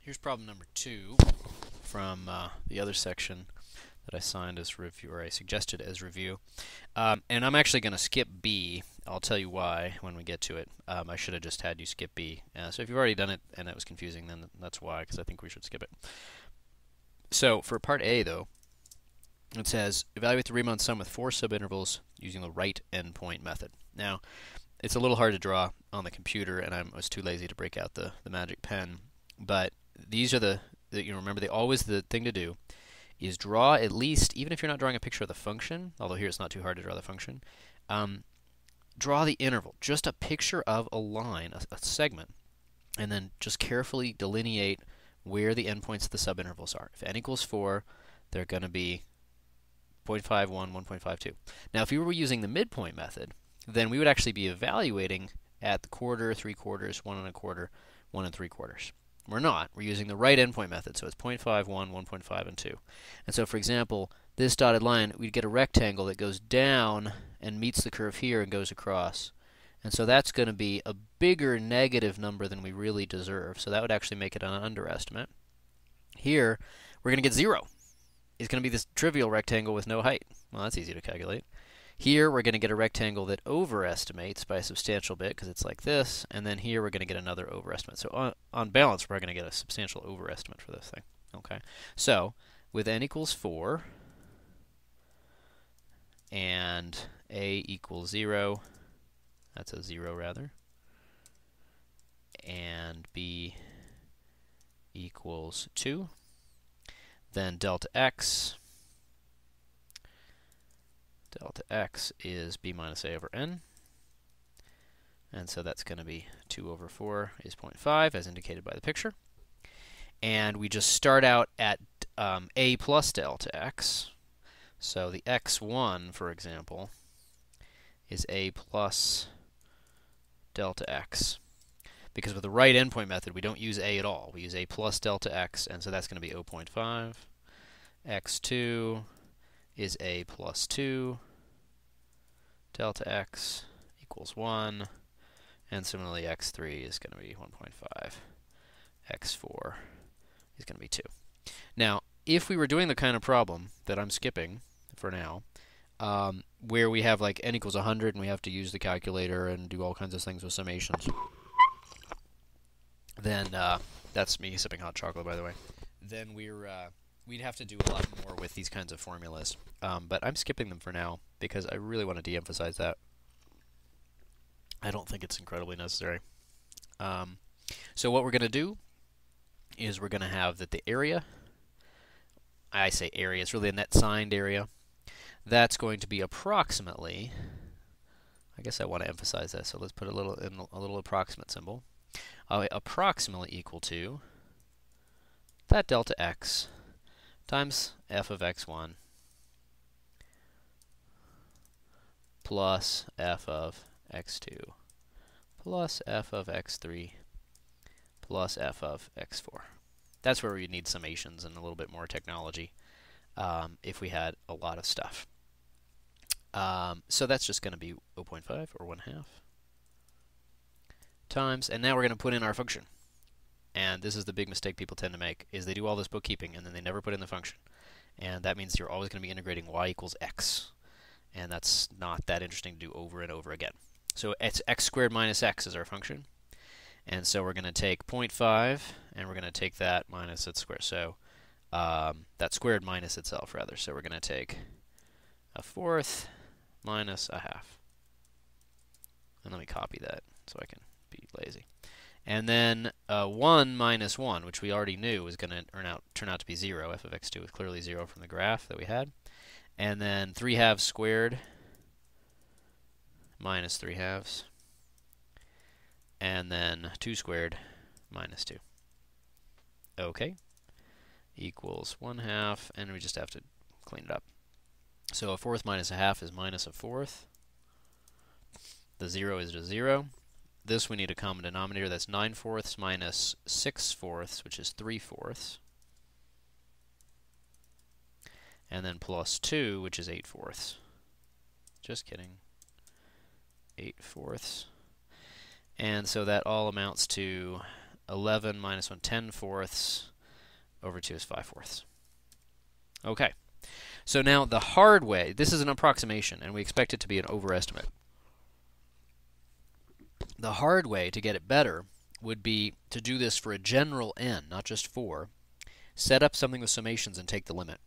Here's problem number 2 from the other section that I signed as review, or I suggested as review. And I'm actually going to skip B. I'll tell you why when we get to it. I should have just had you skip B. So if you've already done it and it was confusing, then that's why, because I think we should skip it. So for part A, though, it says, evaluate the Riemann sum with 4 subintervals using the right endpoint method. Now, it's a little hard to draw on the computer, and I was too lazy to break out the magic pen. But these are remember, the thing to do is draw at least, even if you're not drawing a picture of the function, although here it's not too hard to draw the function, draw the interval, just a picture of a line, a segment, and then just carefully delineate where the endpoints of the subintervals are. If n equals 4, they're going to be 0.51, 1.52. Now, if you were using the midpoint method, then we would actually be evaluating at the quarter, 3/4, 1 1/4, 1 3/4. We're not. We're using the right endpoint method, so it's 0.5, 1, 1.5, and 2. And so, for example, this dotted line, we'd get a rectangle that goes down and meets the curve here and goes across. And so that's going to be a bigger negative number than we really deserve. So that would actually make it an underestimate. Here, we're going to get 0. It's going to be this trivial rectangle with no height. Well, that's easy to calculate. Here, we're going to get a rectangle that overestimates by a substantial bit, because it's like this. And then here, we're going to get another overestimate. So on balance, we're going to get a substantial overestimate for this thing. Okay. So with n equals 4 and a equals 0, that's a 0 rather, and b equals 2, then delta x is b minus a over n. And so that's going to be 2 over 4 is 0.5, as indicated by the picture. And we just start out at a plus delta x. So the x1, for example, is a plus delta x. Because with the right endpoint method, we don't use a at all. We use a plus delta x, and so that's going to be 0.5. x2 is a plus 2 delta x equals 1. And similarly, x3 is going to be 1.5. x4 is going to be 2. Now, if we were doing the kind of problem that I'm skipping for now, where we have like n equals 100 and we have to use the calculator and do all kinds of things with summations, then that's me sipping hot chocolate, by the way. Then we'd have to do a lot more with these kinds of formulas. But I'm skipping them for now because I really want to de-emphasize that. I don't think it's incredibly necessary. So what we're going to do is we're going to have that the area, I say area, it's really a net signed area, that's going to be approximately, I guess I want to emphasize that, so let's put a little approximate symbol, approximately equal to that delta x times f of x1 plus f of x2 plus f of x3 plus f of x4. That's where we need summations and a little bit more technology if we had a lot of stuff. So that's just going to be 0.5 or 1/2 times, and now we're going to put in our function. And this is the big mistake people tend to make, is they do all this bookkeeping and then they never put in the function. And that means you're always going to be integrating y equals x. And that's not that interesting to do over and over again. So it's x squared minus x is our function. And so we're going to take 0.5, and we're going to take that minus its square. So that squared minus itself, rather. So we're going to take 1/4 minus 1/2. And let me copy that so I can be lazy. And then 1 minus 1, which we already knew was going to turn out to be 0. F of x2 was clearly 0 from the graph that we had. And then 3/2 squared minus 3/2. And then 2 squared minus 2. Okay. Equals 1/2, and we just have to clean it up. So 1/4 minus 1/2 is minus 1/4. The 0 is just 0. This we need a common denominator. That's 9/4 minus 6/4, which is 3/4. And then plus 2, which is 8/4. Just kidding. 8/4. And so that all amounts to 11 minus 1 10/4 over 2 is 5/4. Okay. So now the hard way, this is an approximation, and we expect it to be an overestimate. The hard way to get it better would be to do this for a general n, not just 4. Set up something with summations and take the limit.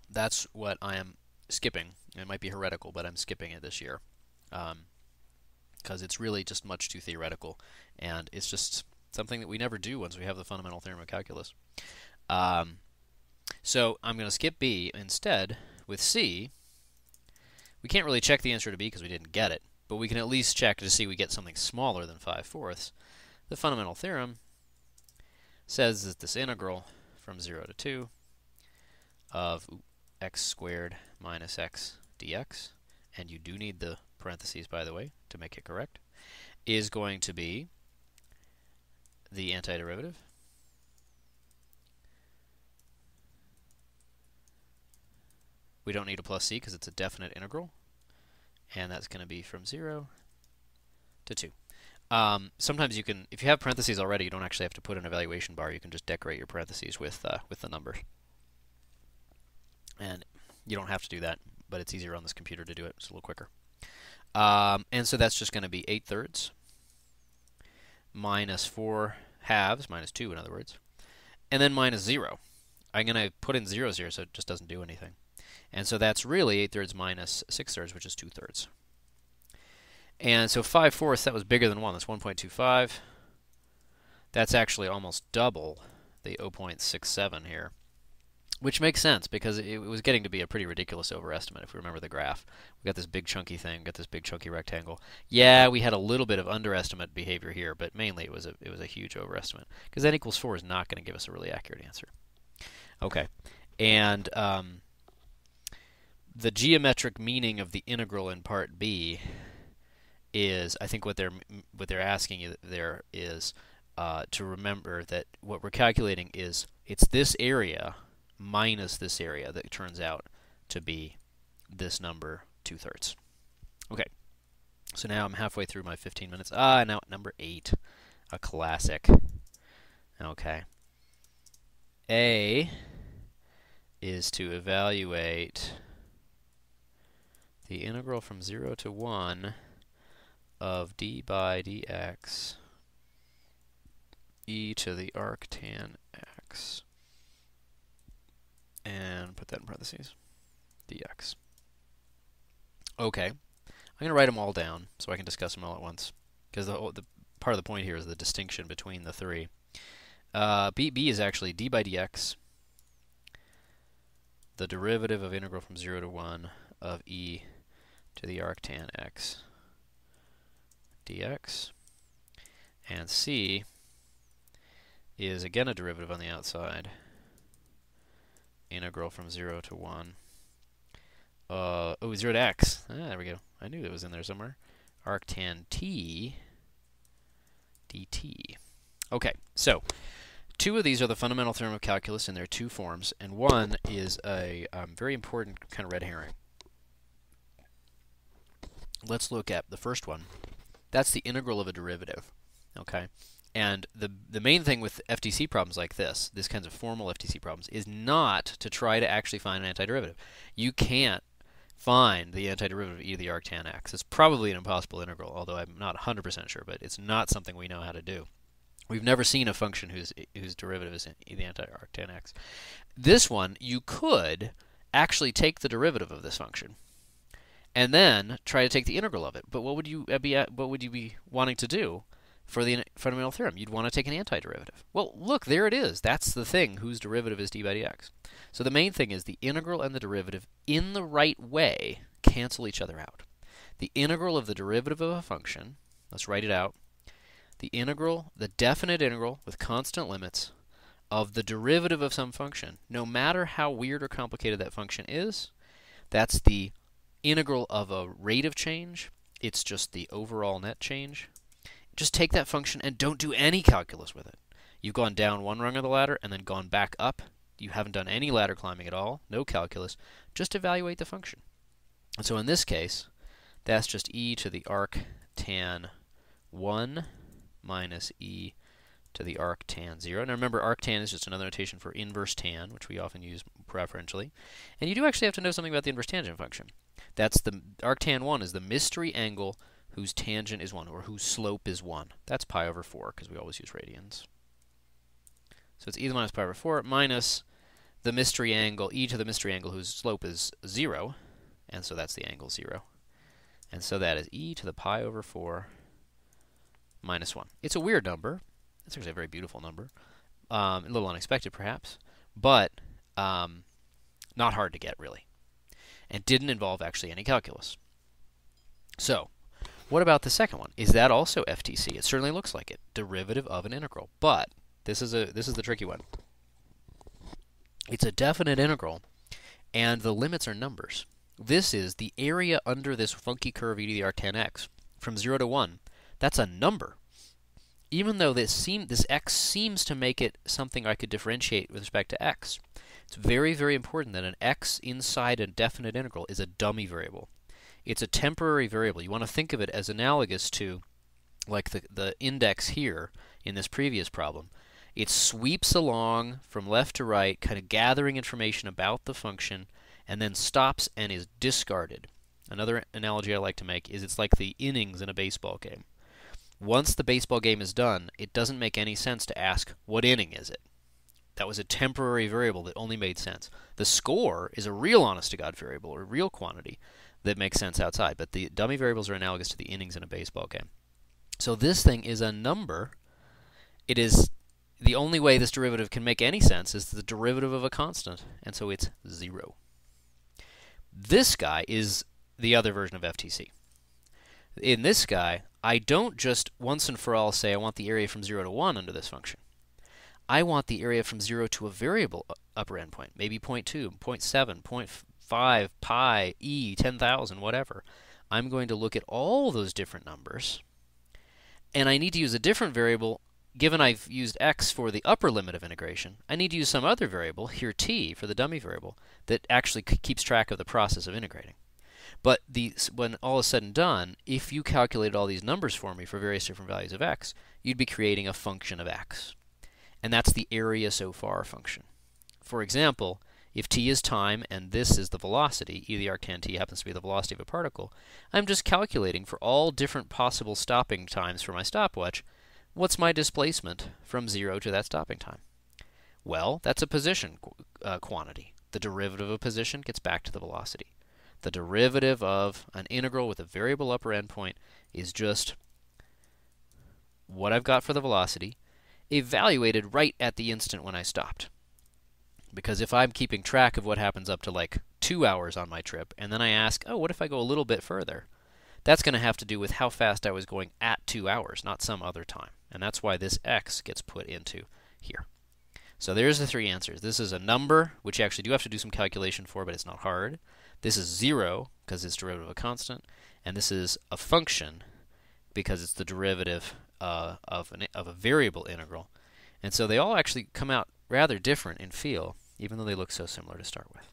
That's what I am skipping. It might be heretical, but I'm skipping it this year. Because it's really just much too theoretical, and it's just something that we never do once we have the fundamental theorem of calculus. So I'm going to skip B. Instead, with C, we can't really check the answer to B because we didn't get it, but we can at least check to see we get something smaller than 5/4. The fundamental theorem says that this integral from 0 to 2 of x squared minus x dx, and you do need the parentheses, by the way, to make it correct, is going to be the antiderivative we don't need a plus c because it's a definite integral, and that's going to be from 0 to 2. Sometimes you can, if you have parentheses already, you don't actually have to put an evaluation bar. You can just decorate your parentheses with the numbers. And you don't have to do that, but it's easier on this computer to do it. It's a little quicker. And so that's just going to be 8/3 minus 4/2, minus 2 in other words, and then minus 0. I'm going to put in zeros here so it just doesn't do anything. And so that's really 8/3 minus 6/3, which is 2/3. And so 5/4, that was bigger than 1. That's 1.25. That's actually almost double the 0.67 here, which makes sense because it was getting to be a pretty ridiculous overestimate if we remember the graph. We got this big chunky thing, got this big chunky rectangle. Yeah, we had a little bit of underestimate behavior here, but mainly it was a huge overestimate because n equals 4 is not going to give us a really accurate answer. Okay, and the geometric meaning of the integral in part B is, I think what they're asking you there is to remember that what we're calculating is it's this area minus this area that turns out to be this number 2/3. Okay, so now I'm halfway through my 15 minutes. Now number 8, a classic. Okay, A is to evaluate the integral from 0 to 1 of d by dx e to the arctan x, and put that in parentheses, dx. Okay, I'm going to write them all down so I can discuss them all at once, because the part of the point here is the distinction between the three. B is actually d by dx, the derivative of integral from 0 to 1 of e to the arctan x dx, and C is again a derivative on the outside, integral from 0 to 1 0 to x, there we go, I knew it was in there somewhere, arctan t dt. Okay, so 2 of these are the fundamental theorem of calculus in their 2 forms, and 1 is a very important kind of red herring. Let's look at the first one. That's the integral of a derivative. Okay, and the main thing with FTC problems like this kinds of formal FTC problems, is not to try to actually find an antiderivative. You can't find the antiderivative of e to the arctan x. It's probably an impossible integral, although I'm not 100% sure, but it's not something we know how to do. We've never seen a function whose derivative is e to the anti-arctan x. This one, you could actually take the derivative of this function and then try to take the integral of it. But what would you be wanting to do for the fundamental theorem? You'd want to take an antiderivative. Well, look, there it is. That's the thing whose derivative is d by dx. So the main thing is the integral and the derivative in the right way cancel each other out. The integral of the derivative of a function, let's write it out. The integral, the definite integral with constant limits of the derivative of some function, no matter how weird or complicated that function is, that's the integral of a rate of change. It's just the overall net change. Just take that function and don't do any calculus with it. You've gone down one rung of the ladder and then gone back up. You haven't done any ladder climbing at all, no calculus. Just evaluate the function. And so in this case, that's just e to the arctan 1 minus e to the arctan 0. Now remember, arctan is just another notation for inverse tan, which we often use preferentially. And you do actually have to know something about the inverse tangent function. That's the arctan 1 is the mystery angle whose tangent is 1, or whose slope is 1. That's pi over 4, because we always use radians. So it's e to the minus pi over 4 minus the mystery angle, e to the mystery angle whose slope is 0, and so that's the angle 0. And so that is e to the pi over 4 minus 1. It's a weird number. It's actually a very beautiful number. A little unexpected, perhaps, but not hard to get, really. And didn't involve actually any calculus. So, what about the second one? Is that also FTC? It certainly looks like it. Derivative of an integral. But this is the tricky one. It's a definite integral, and the limits are numbers. This is the area under this funky curve e to the arctan x from 0 to 1. That's a number. Even though this x seems to make it something I could differentiate with respect to x, it's very, very important that an x inside a definite integral is a dummy variable. It's a temporary variable. You want to think of it as analogous to, like the index here in this previous problem. It sweeps along from left to right, kind of gathering information about the function, and then stops and is discarded. Another analogy I like to make is it's like the innings in a baseball game. Once the baseball game is done, it doesn't make any sense to ask, what inning is it? That was a temporary variable that only made sense. The score is a real honest-to-God variable, or real quantity, that makes sense outside. But the dummy variables are analogous to the innings in a baseball game. So this thing is a number. It is the only way this derivative can make any sense is the derivative of a constant, and so it's 0. This guy is the other version of FTC. In this guy, I don't just once and for all say I want the area from 0 to 1 under this function. I want the area from 0 to a variable upper endpoint, maybe 0.2, 0.7, 0.5, pi, e, 10,000, whatever. I'm going to look at all those different numbers, and I need to use a different variable. Given I've used x for the upper limit of integration, I need to use some other variable, here t, for the dummy variable, that actually keeps track of the process of integrating. But when all is said and done, if you calculated all these numbers for me for various different values of x, you'd be creating a function of x. And that's the area so far function. For example, if t is time and this is the velocity, e to the arctan t happens to be the velocity of a particle, I'm just calculating for all different possible stopping times for my stopwatch, what's my displacement from 0 to that stopping time? Well, that's a position quantity. The derivative of a position gets back to the velocity. The derivative of an integral with a variable upper endpoint is just what I've got for the velocity, evaluated right at the instant when I stopped. Because if I'm keeping track of what happens up to like 2 hours on my trip, and then I ask, oh, what if I go a little bit further? That's going to have to do with how fast I was going at 2 hours, not some other time. And that's why this x gets put into here. So there's the 3 answers. This is a number, which you actually do have to do some calculation for, but it's not hard. This is 0, because it's derivative of a constant. And this is a function, because it's the derivative of a variable integral. And so they all actually come out rather different in feel, even though they look so similar to start with.